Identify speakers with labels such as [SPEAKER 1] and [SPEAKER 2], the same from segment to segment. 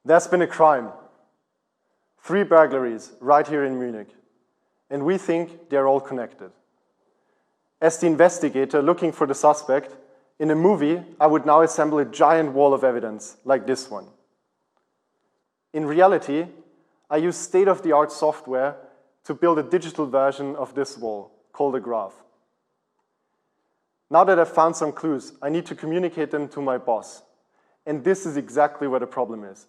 [SPEAKER 1] There's been a crime. 3 burglaries right here in Munich. And we think they're all connected. As the investigator looking for the suspect, in a movie, I would now assemble a giant wall of evidence like this one. In reality, I use state-of-the-art software to build a digital version of this wall, called a graph. Now that I've found some clues, I need to communicate them to my boss. And this is exactly where the problem is.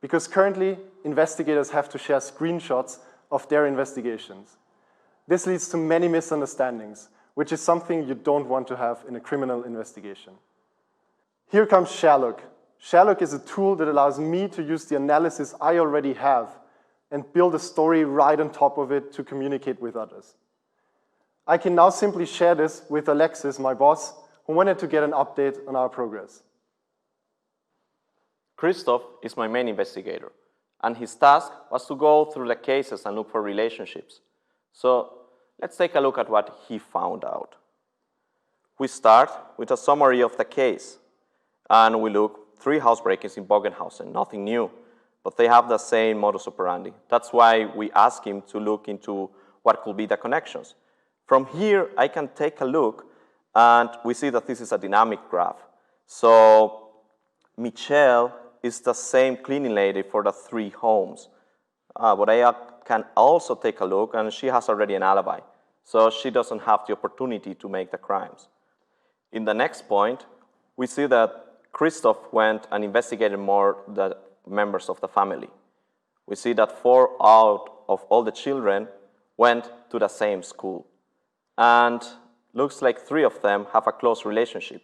[SPEAKER 1] Because currently, investigators have to share screenshots of their investigations. This leads to many misunderstandings, which is something you don't want to have in a criminal investigation. Here comes Sharelook. Sharelook is a tool that allows me to use the analysis I already have and build a story right on top of it to communicate with others. I can now simply share this with Alexis, my boss, who wanted to get an update on our progress.
[SPEAKER 2] Christoph is my main investigator, and his task was to go through the cases and look for relationships. So let's take a look at what he found out. We start with a summary of the case, and we look 3 housebreakings in Bogenhausen, nothing new, but they have the same modus operandi. That's why we ask him to look into what could be the connections. From here, I can take a look, and we see that this is a dynamic graph. So Michelle is the same cleaning lady for the 3 homes. But I can also take a look, and she has already an alibi. So she doesn't have the opportunity to make the crimes. In the next point, we see that Christoph went and investigated more the members of the family. We see that 4 out of all the children went to the same school. And looks like 3 of them have a close relationship.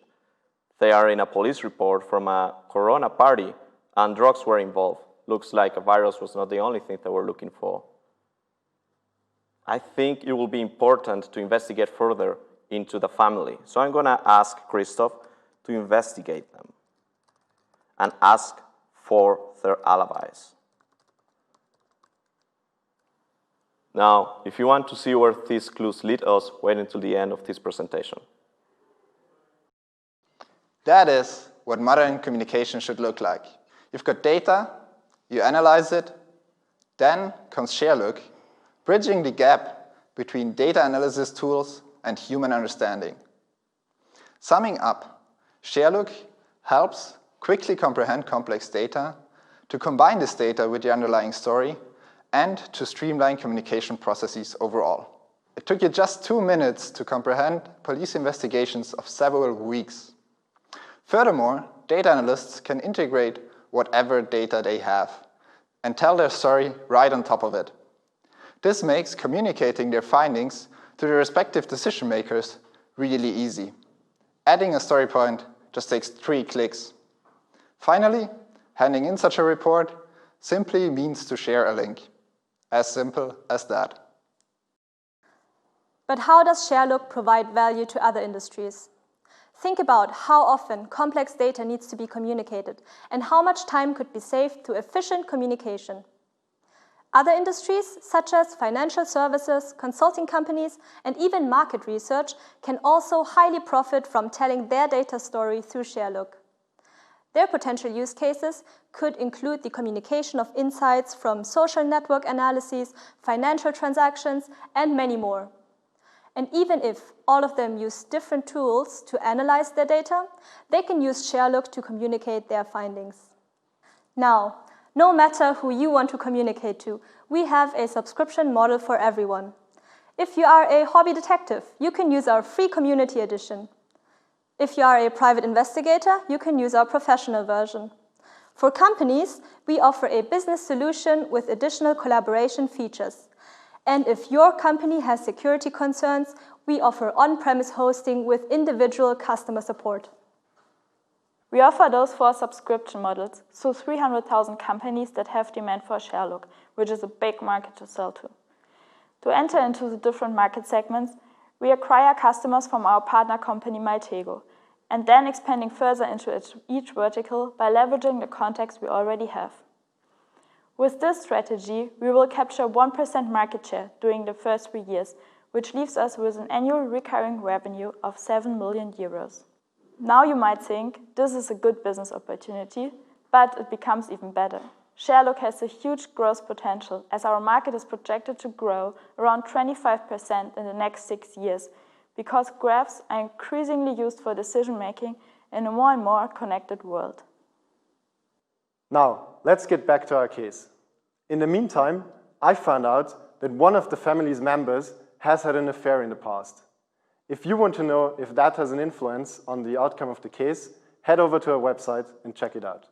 [SPEAKER 2] They are in a police report from a Corona party, and drugs were involved. Looks like a virus was not the only thing they were looking for. I think it will be important to investigate further into the family. So I'm going to ask Christoph to investigate them and ask for their alibis. Now, if you want to see where these clues lead us, wait until the end of this presentation.
[SPEAKER 3] That is what modern communication should look like. You've got data, you analyze it, then comes Sharelook, bridging the gap between data analysis tools and human understanding. Summing up, Sharelook helps quickly comprehend complex data, to combine this data with the underlying story, and to streamline communication processes overall. It took you just 2 minutes to comprehend police investigations of several weeks. Furthermore, data analysts can integrate whatever data they have and tell their story right on top of it. This makes communicating their findings to the respective decision makers really easy. Adding a story point just takes 3 clicks. Finally, handing in such a report simply means to share a link. As simple as that.
[SPEAKER 4] But how does Sharelook provide value to other industries? Think about how often complex data needs to be communicated and how much time could be saved through efficient communication. Other industries, such as financial services, consulting companies, and even market research, can also highly profit from telling their data story through Sharelook. Their potential use cases could include the communication of insights from social network analyses, financial transactions, and many more. And even if all of them use different tools to analyze their data, they can use Sharelook to communicate their findings. Now, no matter who you want to communicate to, we have a subscription model for everyone. If you are a hobby detective, you can use our free community edition. If you are a private investigator, you can use our professional version. For companies, we offer a business solution with additional collaboration features. And if your company has security concerns, we offer on-premise hosting with individual customer support.
[SPEAKER 5] We offer those 4 subscription models to 300,000 companies that have demand for Sharelook, which is a big market to sell to. To enter into the different market segments, we acquire customers from our partner company Maltego, and then expanding further into each vertical by leveraging the contacts we already have. With this strategy, we will capture 1% market share during the first 3 years, which leaves us with an annual recurring revenue of 7 million euros. Now you might think this is a good business opportunity, But it becomes even better. Sharelook has a huge growth potential, as our market is projected to grow around 25% in the next 6 years, because graphs are increasingly used for decision-making in a more and more connected world.
[SPEAKER 1] Now, let's get back to our case. In the meantime, I found out that one of the family's members has had an affair in the past. If you want to know if that has an influence on the outcome of the case, head over to our website and check it out.